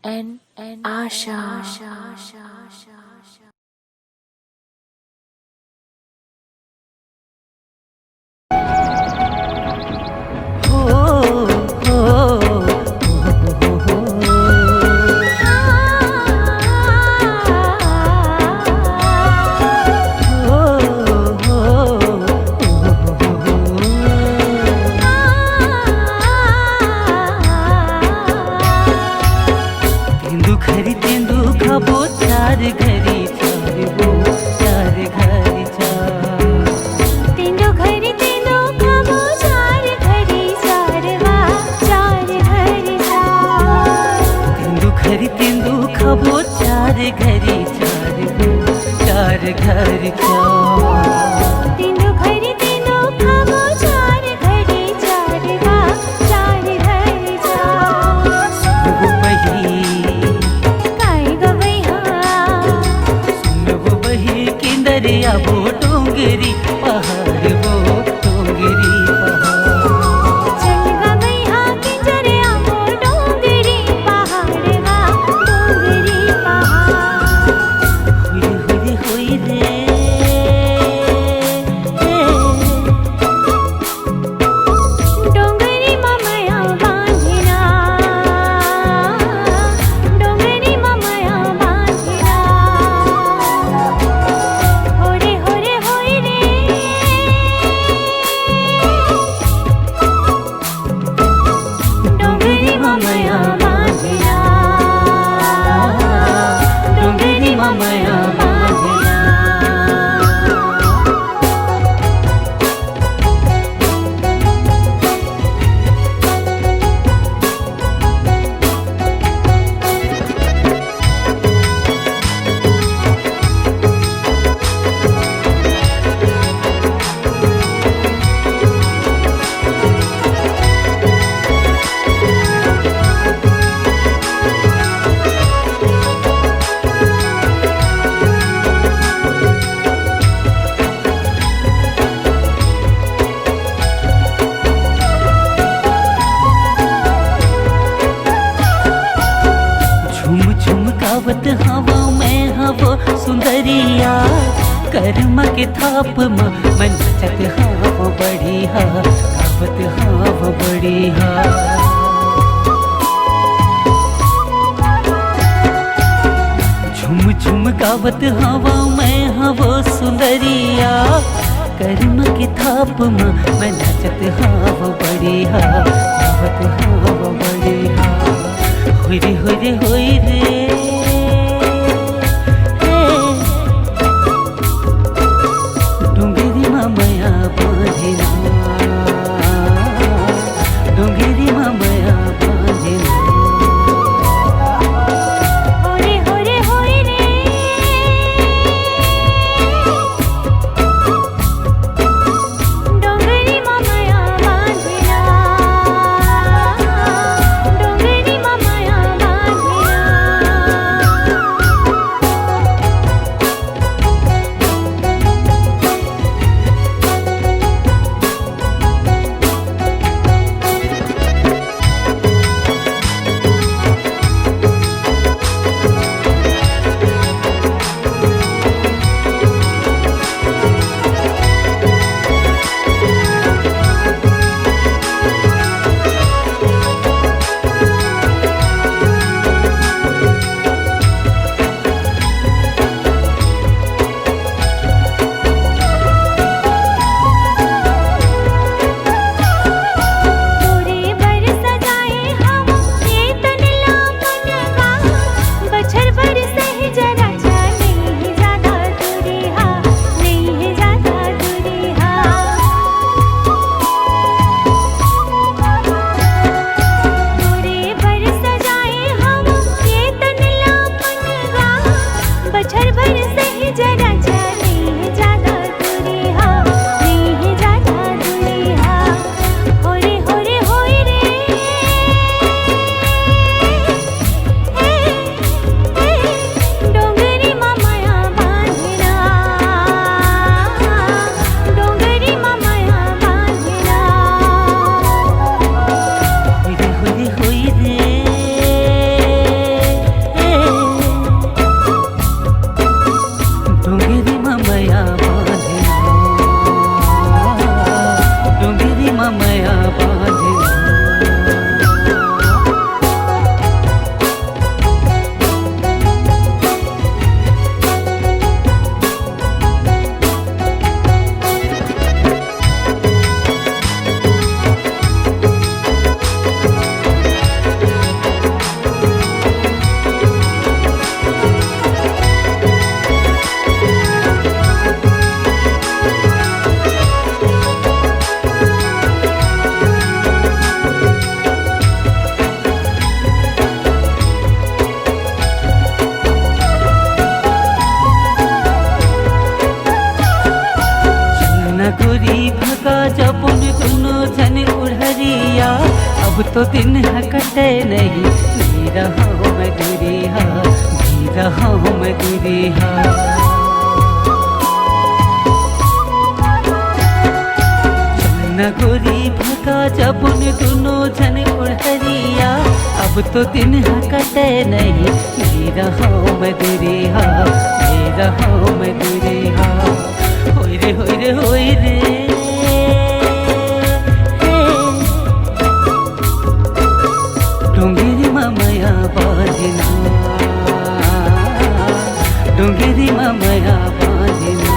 and Asha. Sundariya कर्म के थाप मन चत हाव बड़ी हा गावत हाव बड़ी हा झुम झुम गावत हवा मैं हवो सुंदरिया कर्म के थाप मन चत हाव बड़ी हा गावत हाव बड़ी हा होई रे होई रे गोरी भगा जबुन दोनों जन उड़हरिया, अब तो दिन है कटे नहीं, जी रहा हूँ मैं दूरिया, जी रहा हूँ मैं दूरिया। न गोरी भगा जबुन दोनों जन उड़हरिया, अब तो दिन है कटे नहीं, जी रहा हूँ मैं दूरिया, जी रहा हूँ मैं दूरिया। होय रे होय रे होय रे, डोंगेरी मामया बाजना, डोंगेरी मामया बाजना।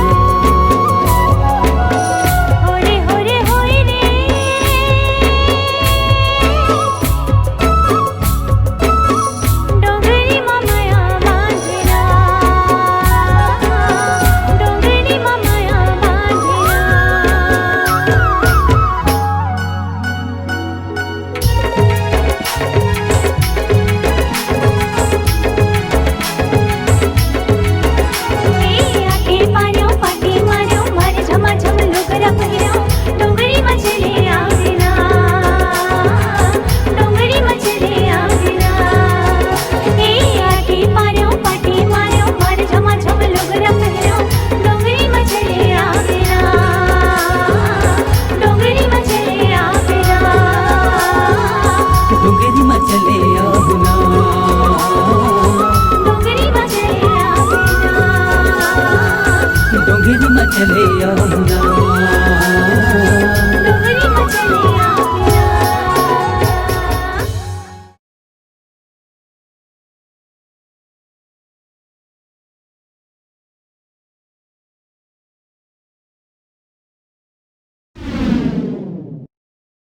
डोंगरी मचले यमुना।